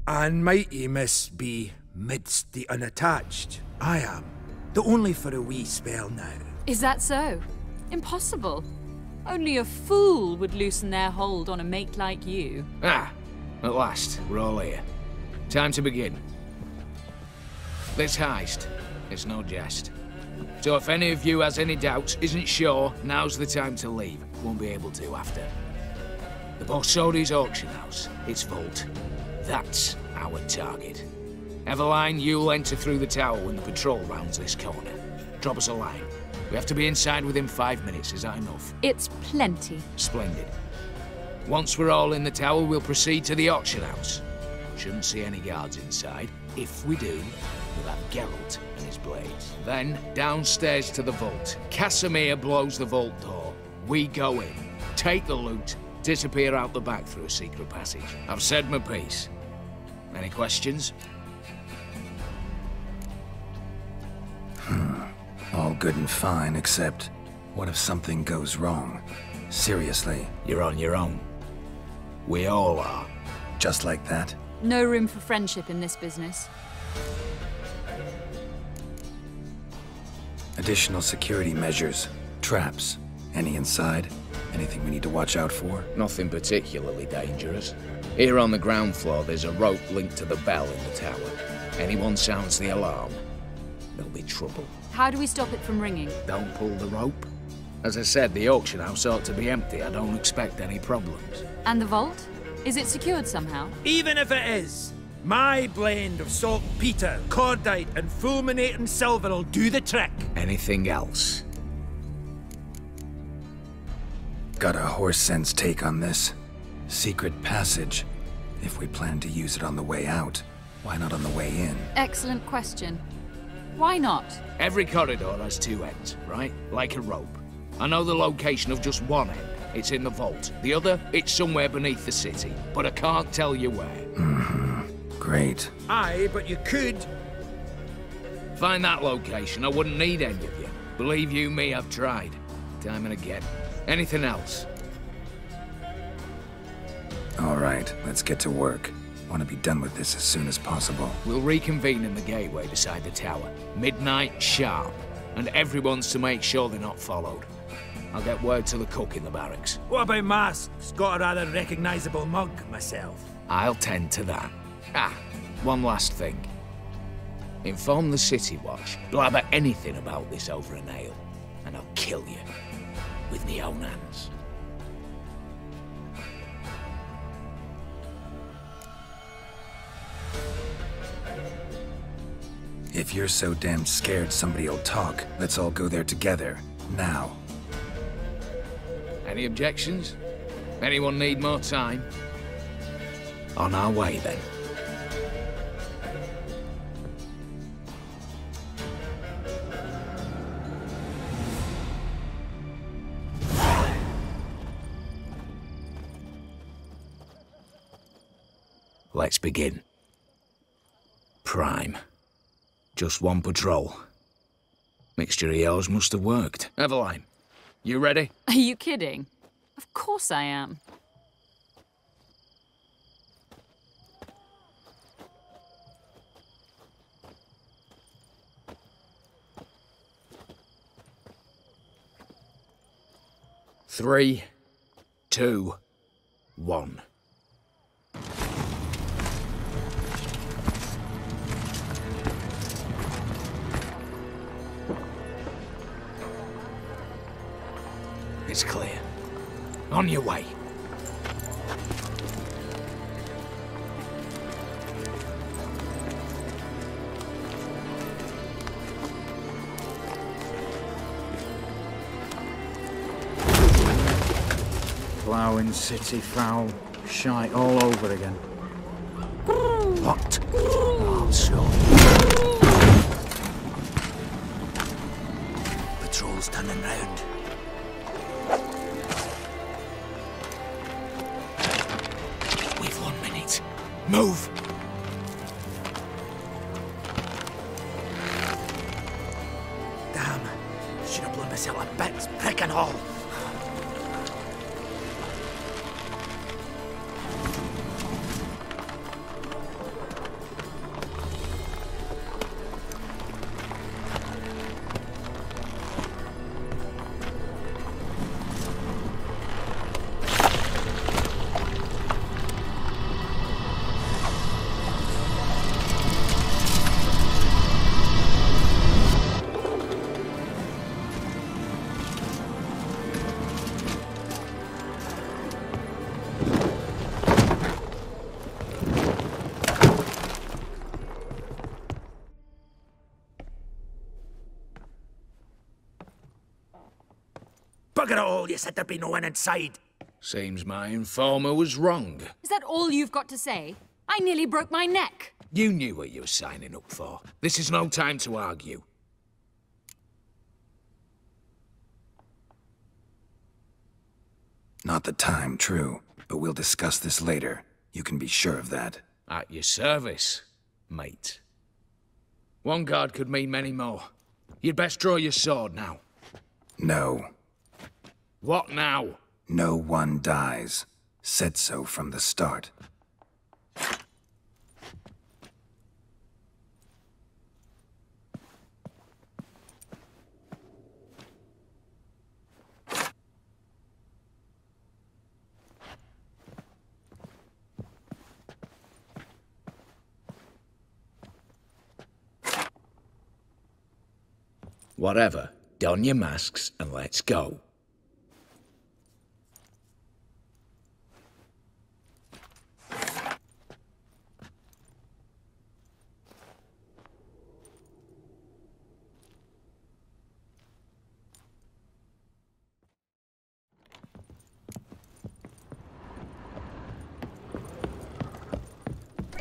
And mighty miss be midst the unattached. I am, though only for a wee spell now. Is that so? Impossible. Only a fool would loosen their hold on a mate like you. Ah, at last, we're all here. Time to begin. This heist, it's no jest. So if any of you has any doubts, isn't sure, now's the time to leave. Won't be able to after. The Borsodi's auction house, its vault. That's our target. Eveline, you'll enter through the tower when the patrol rounds this corner. Drop us a line. We have to be inside within 5 minutes, is that enough? It's plenty. Splendid. Once we're all in the tower, we'll proceed to the auction house. Shouldn't see any guards inside. If we do, we'll have Geralt and his blades. Then, downstairs to the vault. Casimir blows the vault door. We go in, take the loot, disappear out the back through a secret passage. I've said my piece. Any questions? All good and fine, except what if something goes wrong? Seriously. You're on your own. We all are. Just like that? No room for friendship in this business. Additional security measures. Traps. Any inside? Anything we need to watch out for? Nothing particularly dangerous. Here on the ground floor, there's a rope linked to the bell in the tower. Anyone sounds the alarm, there'll be trouble. How do we stop it from ringing? Don't pull the rope. As I said, the auction house ought to be empty. I don't expect any problems. And the vault? Is it secured somehow? Even if it is, my blend of saltpeter, cordite, and fulminating silver will do the trick. Anything else? Got a horse sense take on this. Secret passage. If we plan to use it on the way out, why not on the way in? Excellent question. Why not? Every corridor has two ends, right? Like a rope. I know the location of just one end. It's in the vault. The other, it's somewhere beneath the city. But I can't tell you where. Great. Aye, but you could. Find that location, I wouldn't need any of you. Believe you me, I've tried. Time and again. Anything else? All right, let's get to work. Want to be done with this as soon as possible. We'll reconvene in the gateway beside the tower. Midnight sharp. And everyone's to make sure they're not followed. I'll get word to the cook in the barracks. What about masks? Got a rather recognisable mug myself. I'll tend to that. Ah, one last thing. Inform the City Watch. Blabber anything about this over an ale, and I'll kill you. With me own hands. If you're so damn scared somebody'll talk, let's all go there together. Now. Any objections? Anyone need more time? On our way, then. Let's begin. Prime. Just one patrol. Mixture of yours must have worked. Eveline, you ready? Are you kidding? Of course I am. Three, two, one. It's clear. On your way. Ploughing city foul. Shite all over again. What? Oh, so. Patrol's turning round. Move! Damn. Should have blown myself a bits, prick and all. Bugger it all, you said there'd be no one inside. Seems my informer was wrong. Is that all you've got to say? I nearly broke my neck. You knew what you were signing up for. This is no time to argue. Not the time, true. But we'll discuss this later. You can be sure of that. At your service, mate. One guard could mean many more. You'd best draw your sword now. No. What now? No one dies. Said so from the start. Whatever. Don your masks and let's go.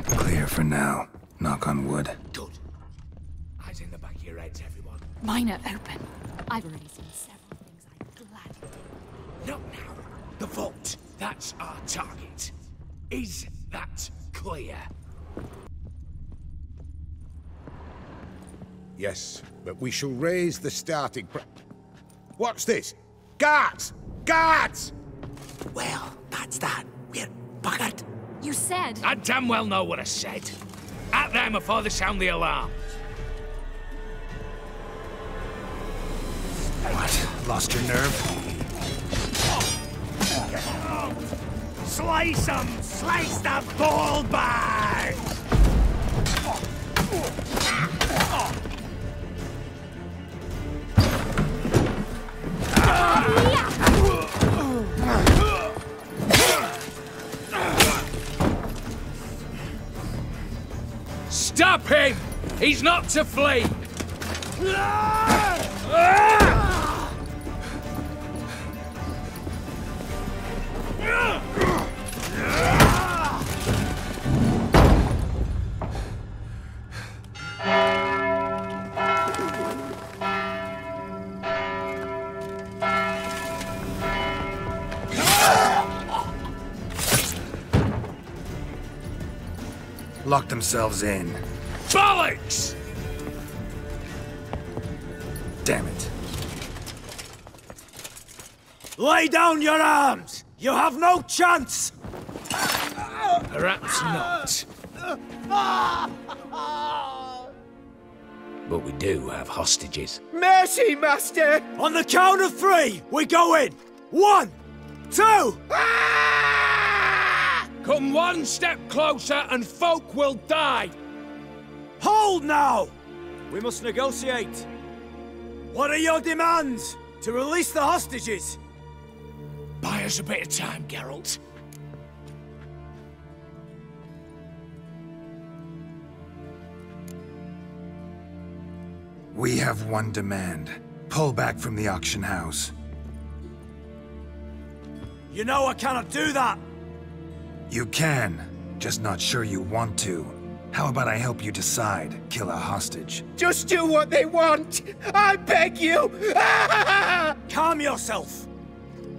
Clear for now. Knock on wood. Good. Eyes in the back of your heads, everyone. Mine are open. I've already seen several things I'd gladly... Not now. The vault. That's our target. Is that clear? Yes, but we shall raise the starting What's this? Guards! Guards! Well, that's that. We're buggered. You said... I damn well know what I said. At them before they sound the alarm. What? Lost your nerve? Slice 'em! Slice the ball bag! Stop him! He's not to flee! Lock themselves in. Bollocks! Damn it. Lay down your arms! You have no chance! Perhaps not. But we do have hostages. Mercy, Master! On the count of 3, we go in! 1, 2... Come one step closer and folk will die! Hold now! We must negotiate. What are your demands? To release the hostages? Buy us a bit of time, Geralt. We have one demand. Pull back from the auction house. You know I cannot do that! You can, just not sure you want to. How about I help you decide, kill a hostage? Just do what they want! I beg you! Calm yourself!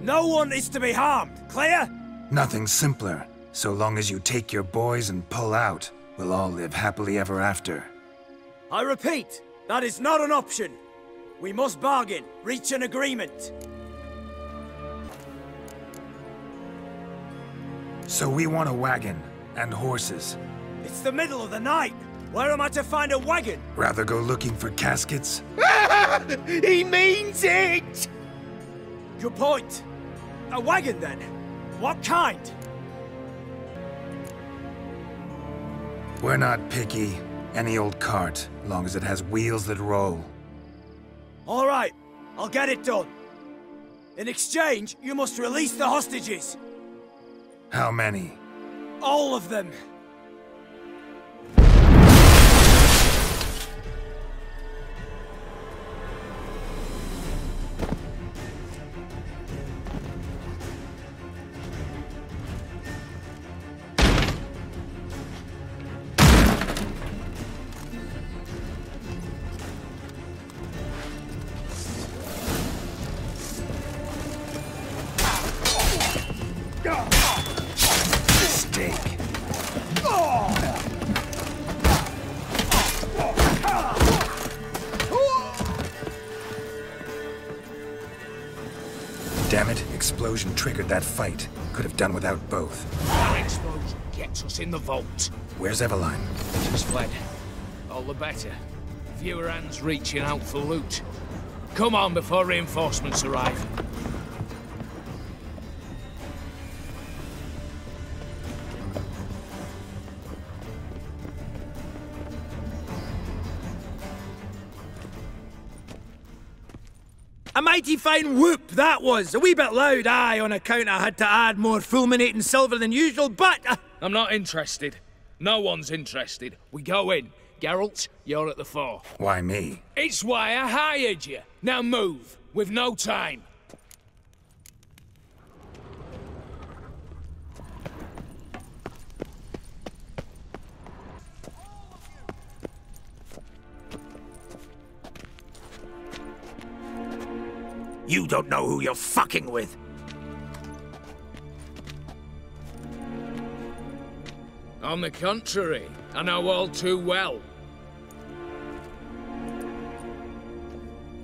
No one is to be harmed, clear? Nothing simpler. So long as you take your boys and pull out, we'll all live happily ever after. I repeat, that is not an option. We must bargain, reach an agreement. So we want a wagon, and horses. It's the middle of the night. Where am I to find a wagon? Rather go looking for caskets? He means it! Good point. A wagon, then? What kind? We're not picky. Any old cart, long as it has wheels that roll. All right, I'll get it done. In exchange, you must release the hostages. How many? All of them. explosion triggered that fight. Could have done without both. That explosion gets us in the vault. Where's Eveline? She's fled. All the better. Fewer hands reaching out for loot. Come on before reinforcements arrive. A mighty fine whoop, that was. A wee bit loud, aye, on account I had to add more fulminating silver than usual, but... I'm not interested. No one's interested. We go in. Geralt, you're at the fore. Why me? It's why I hired you. Now move. We've no time. You don't know who you're fucking with. On the contrary, I know all too well.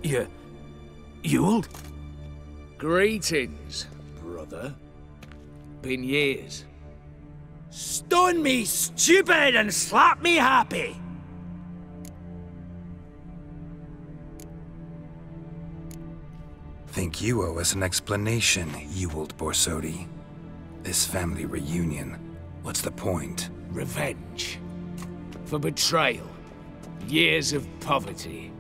You old? Greetings, brother. Been years. Stone me stupid and slap me happy. Think you owe us an explanation, you old Borsodi. This family reunion, what's the point? Revenge. For betrayal. Years of poverty.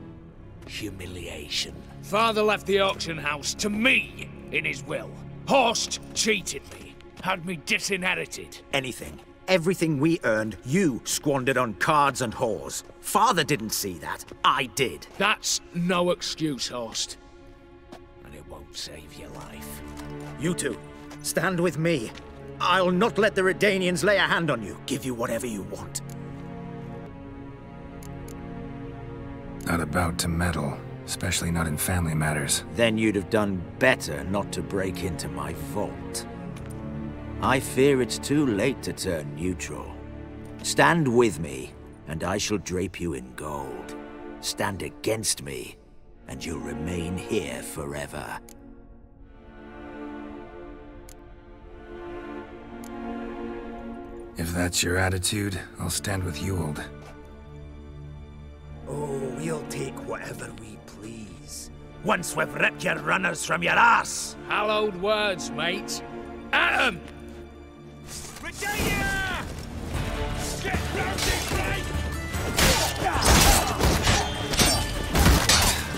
Humiliation. Father left the auction house to me in his will. Horst cheated me. Had me disinherited. Anything. Everything we earned, you squandered on cards and whores. Father didn't see that. I did. That's no excuse, Horst. And it won't save your life. You two, stand with me. I'll not let the Redanians lay a hand on you. Give you whatever you want. Not about to meddle, especially not in family matters. Then you'd have done better not to break into my vault. I fear it's too late to turn neutral. Stand with me, and I shall drape you in gold. Stand against me, and you'll remain here forever. If that's your attitude, I'll stand with you, old. Oh, we'll take whatever we please. Once we've ripped your runners from your ass. Hallowed words, mate. At 'em! Virginia! Get round this way!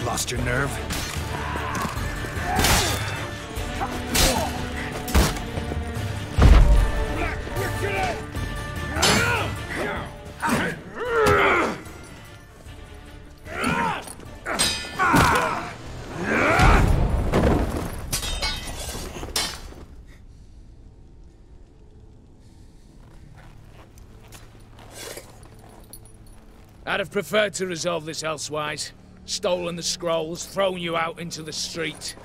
Lost your nerve? I'd have preferred to resolve this elsewise. Stolen the scrolls, thrown you out into the street.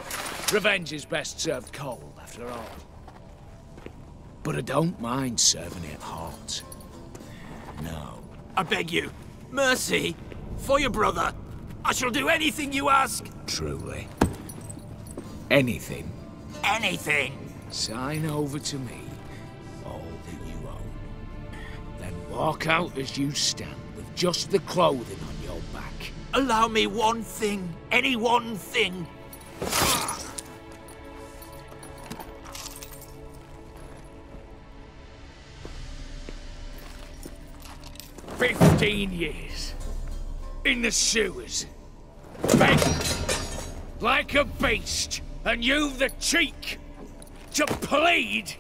Revenge is best served cold, after all. But I don't mind serving it hot. No. I beg you, mercy, for your brother. I shall do anything you ask. Truly. Anything. Anything. Sign over to me all that you own. Then walk out as you stand with just the clothing on your back. Allow me one thing. Any one thing. 15 years. In the sewers. Begging. Like a beast. And you've the cheek to plead.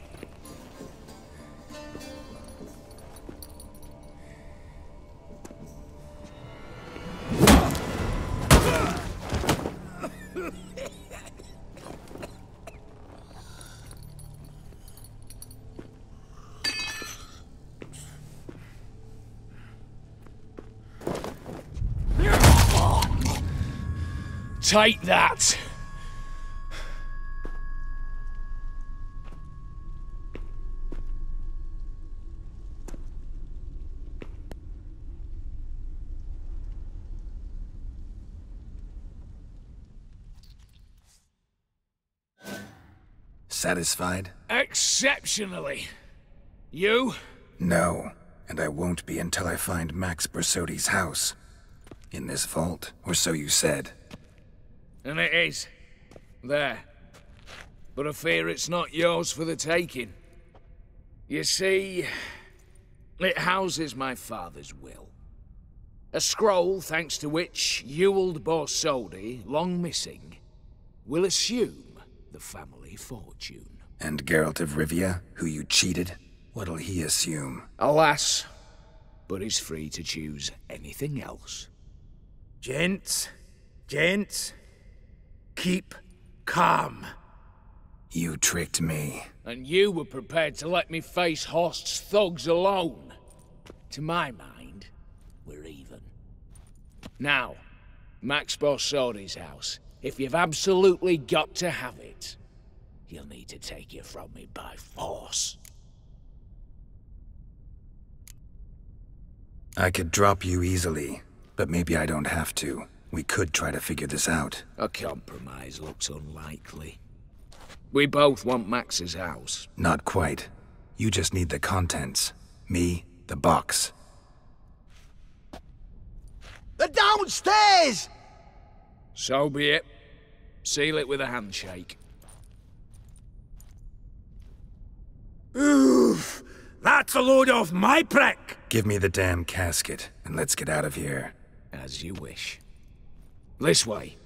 Take that! Satisfied? Exceptionally. You? No, and I won't be until I find Max Bersodi's house. In this vault, or so you said. And it is. There. But I fear it's not yours for the taking. You see, it houses my father's will. A scroll thanks to which Ewald Borsodi, long missing, will assume the family fortune. And Geralt of Rivia, who you cheated, what'll he assume? Alas, but he's free to choose anything else. Gents, keep calm. You tricked me. And you were prepared to let me face Horst's thugs alone. To my mind, we're even. Now, Max Borsodi's house. If you've absolutely got to have it, he'll need to take you from me by force. I could drop you easily, but maybe I don't have to. We could try to figure this out. A compromise looks unlikely. We both want Max's house. Not quite. You just need the contents. Me, the box. They're downstairs! So be it. Seal it with a handshake. Oof! That's a load off my prick! Give me the damn casket, and let's get out of here. As you wish. This way.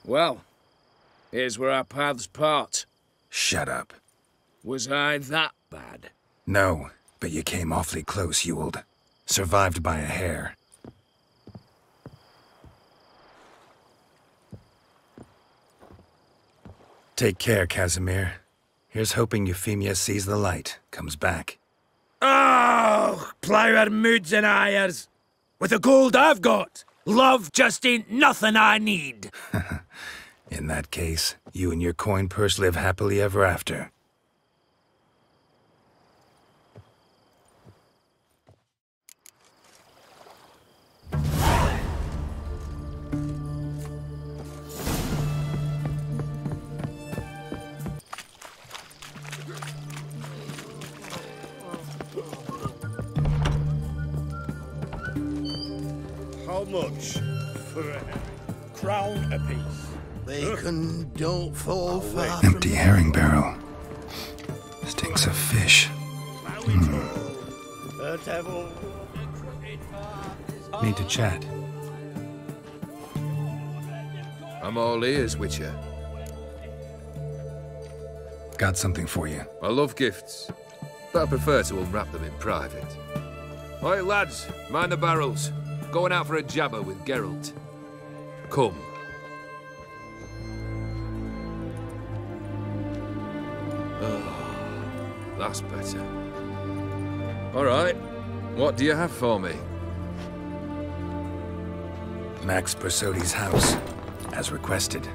Well, here's where our paths part. Shut up. Was I that bad? No, but you came awfully close, Ewald. Survived by a hair. Take care, Casimir. Here's hoping Euphemia sees the light, comes back. Oh, plough our moods and ires. With the gold I've got, love just ain't nothing I need. In that case, you and your coin purse live happily ever after. How much for a crown apiece? Bacon don't fall far Empty herring barrel. Stinks of fish. Need to chat. I'm all ears, Witcher. Got something for you. I love gifts, but I prefer to unwrap them in private. Oi, lads, mind the barrels. Going out for a jabber with Geralt. Come. Oh, that's better. All right, what do you have for me? Max Bersodi's house, as requested.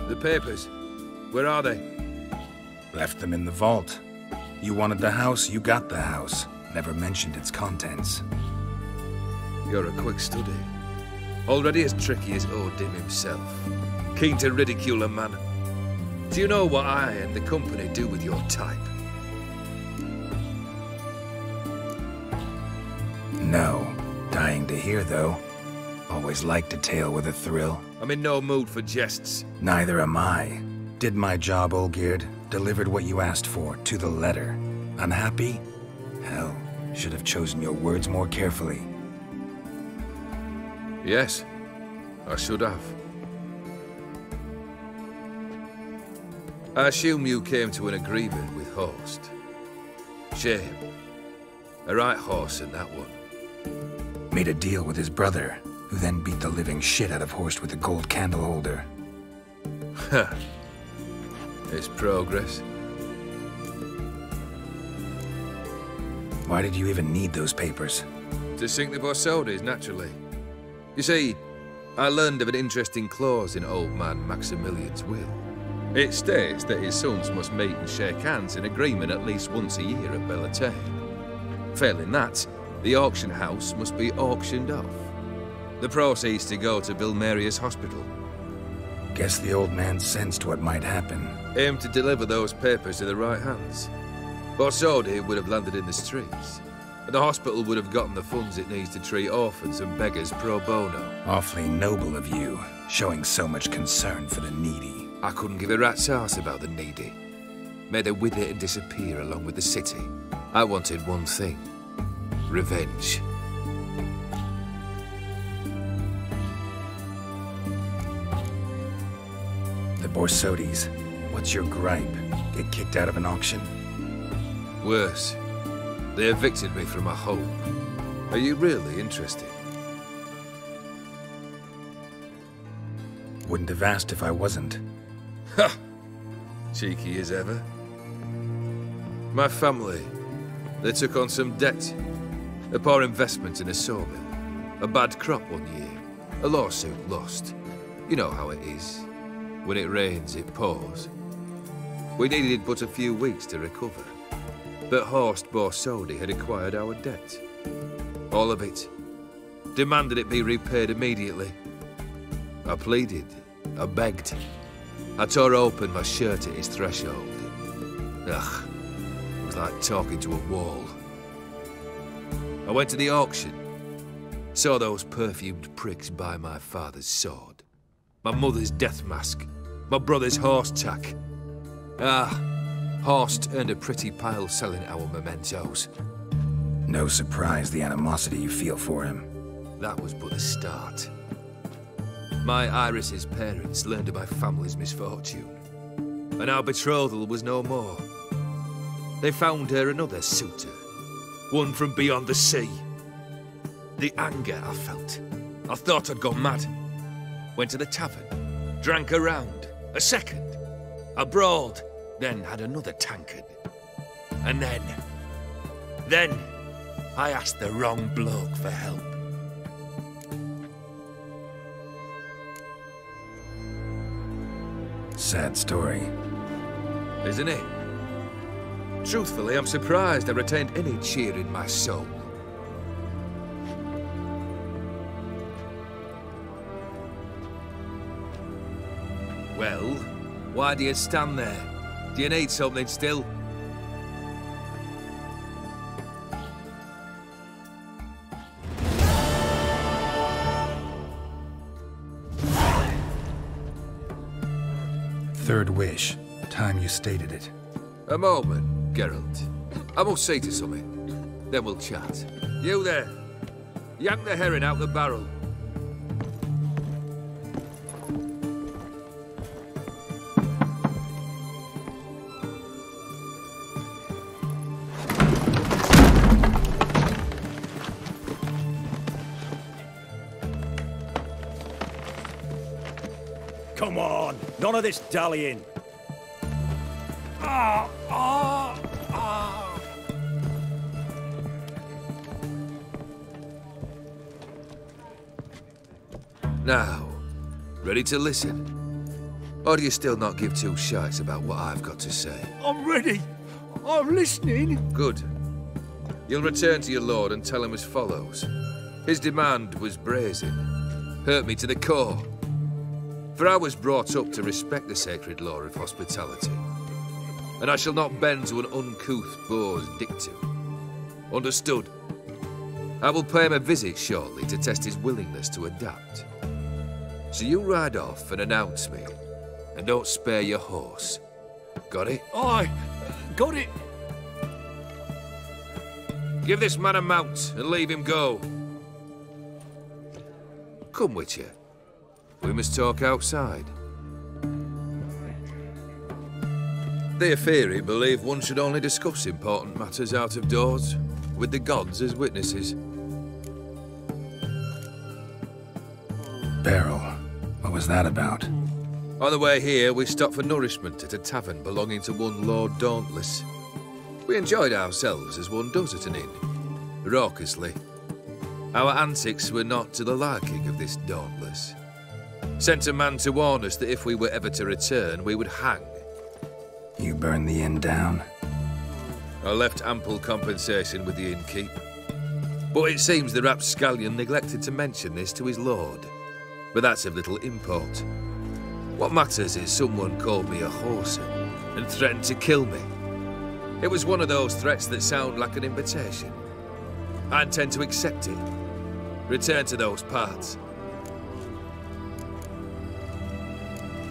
The papers, where are they? Left them in the vault. You wanted the house, you got the house. Never mentioned its contents. You're a quick study. Already as tricky as Odin himself. Keen to ridicule a man. Do you know what I and the company do with your type? No. Dying to hear, though. Always liked a tale with a thrill. I'm in no mood for jests. Neither am I. Did my job, Olgierd. Delivered what you asked for, to the letter. Unhappy? Hell, should have chosen your words more carefully. Yes, I should have. I assume you came to an agreement with Heist. Shame. A right horse in that one. Made a deal with his brother, who then beat the living shit out of Horst with a gold candle holder. Ha. It's progress. Why did you even need those papers? To sink the Borsodis, naturally. You see, I learned of an interesting clause in old man Maximilian's will. It states that his sons must meet and shake hands in agreement at least once a year at Bellatane. Failing that, the auction house must be auctioned off. The proceeds to go to Vilmeria's hospital. Guess the old man sensed what might happen. Aimed to deliver those papers to the right hands. Borsodi would have landed in the streets, and the hospital would have gotten the funds it needs to treat orphans and beggars pro bono. Awfully noble of you, showing so much concern for the needy. I couldn't give a rat's ass about the needy. May they wither and disappear along with the city. I wanted one thing. Revenge. The Borsodis. What's your gripe? Get kicked out of an auction? Worse. They evicted me from my home. Are you really interested? Wouldn't have asked if I wasn't. Ha! Cheeky as ever. My family, they took on some debt. A poor investment in a sawmill. A bad crop one year. A lawsuit lost. You know how it is. When it rains, it pours. We needed but a few weeks to recover. But Horst Borsodi had acquired our debt. All of it. Demanded it be repaid immediately. I pleaded. I begged. I tore open my shirt at his threshold. Ugh. It was like talking to a wall. I went to the auction. Saw those perfumed pricks buy my father's sword. My mother's death mask. My brother's horse tack. Ah, Horst earned a pretty pile selling our mementos. No surprise the animosity you feel for him. That was but the start. My Iris's parents learned of my family's misfortune, and our betrothal was no more. They found her another suitor, one from beyond the sea. The anger I felt. I thought I'd gone mad. Went to the tavern, drank a round, a second. I brawled, then had another tankard. And then I asked the wrong bloke for help. Sad story. Isn't it? Truthfully, I'm surprised I retained any cheer in my soul. Well, why do you stand there? Do you need something still? Third wish. Time you stated it. A moment, Geralt. I must say to something. Then we'll chat. You there. Yank the herring out the barrel. Come on, none of this dallying. Now, ready to listen? Or do you still not give two shites about what I've got to say? I'm ready. I'm listening. Good. You'll return to your lord and tell him as follows. His demand was brazen. Hurt me to the core. For I was brought up to respect the sacred law of hospitality. And I shall not bend to an uncouth boor's dictum. Understood? I will pay him a visit shortly to test his willingness to adapt. So you ride off and announce me, and don't spare your horse. Got it? Aye, got it. Give this man a mount and leave him go. Come with you. We must talk outside. The Aetheri believe one should only discuss important matters out of doors, with the gods as witnesses. Beryl, what was that about? On the way here, we stopped for nourishment at a tavern belonging to one Lord Dauntless. We enjoyed ourselves as one does at an inn, raucously. Our antics were not to the liking of this Dauntless. Sent a man to warn us that if we were ever to return, we would hang. You burned the inn down? I left ample compensation with the innkeep. But it seems the rapscallion neglected to mention this to his lord. But that's of little import. What matters is someone called me a whoreson and threatened to kill me. It was one of those threats that sound like an invitation. I intend to accept it. Return to those parts.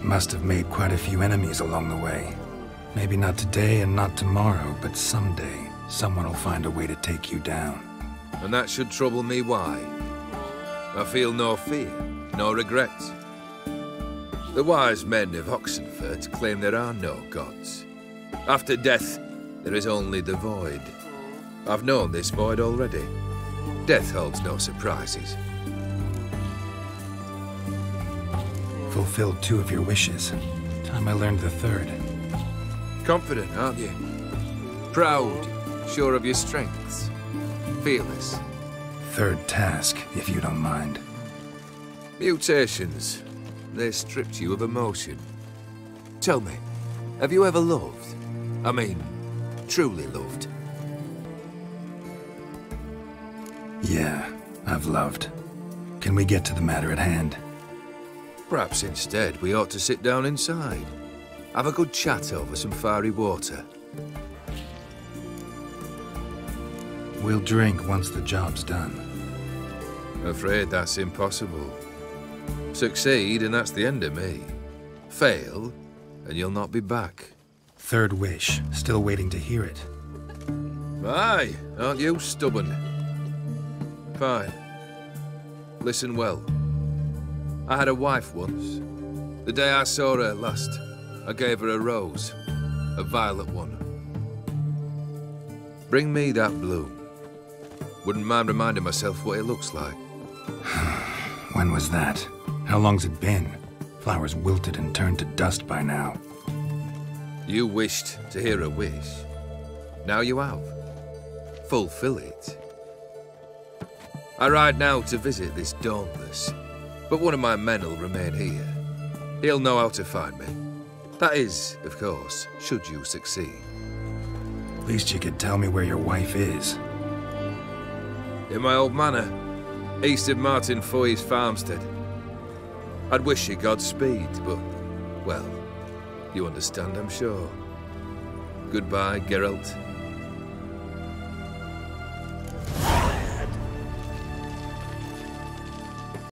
Must have made quite a few enemies along the way. Maybe not today and not tomorrow, but someday, someone will find a way to take you down. And that should trouble me why? I feel no fear, no regret. The wise men of Oxenfurt claim there are no gods. After death, there is only the void. I've known this void already. Death holds no surprises. Fulfilled 2 of your wishes. Time I learned the 3rd. Confident, aren't you? Proud, sure of your strengths. Fearless. 3rd task, if you don't mind. Mutations. They stripped you of emotion. Tell me, have you ever loved? I mean, truly loved? Yeah, I've loved. Can we get to the matter at hand? Perhaps instead we ought to sit down inside. Have a good chat over some fiery water. We'll drink once the job's done. Afraid that's impossible. Succeed and that's the end of me. Fail and you'll not be back. 3rd wish, still waiting to hear it. Aye, aren't you stubborn? Fine. Listen well. I had a wife once. The day I saw her last, I gave her a rose. A violet one. Bring me that bloom. Wouldn't mind reminding myself what it looks like. When was that? How long's it been? Flowers wilted and turned to dust by now. You wished to hear a wish. Now you have. Fulfill it. I ride now to visit this Dauntless, but one of my men will remain here. He'll know how to find me. That is, of course, should you succeed. Least you could tell me where your wife is. In my old manor, east of Martin Foy's farmstead. I'd wish you Godspeed, but, well, you understand, I'm sure. Goodbye, Geralt.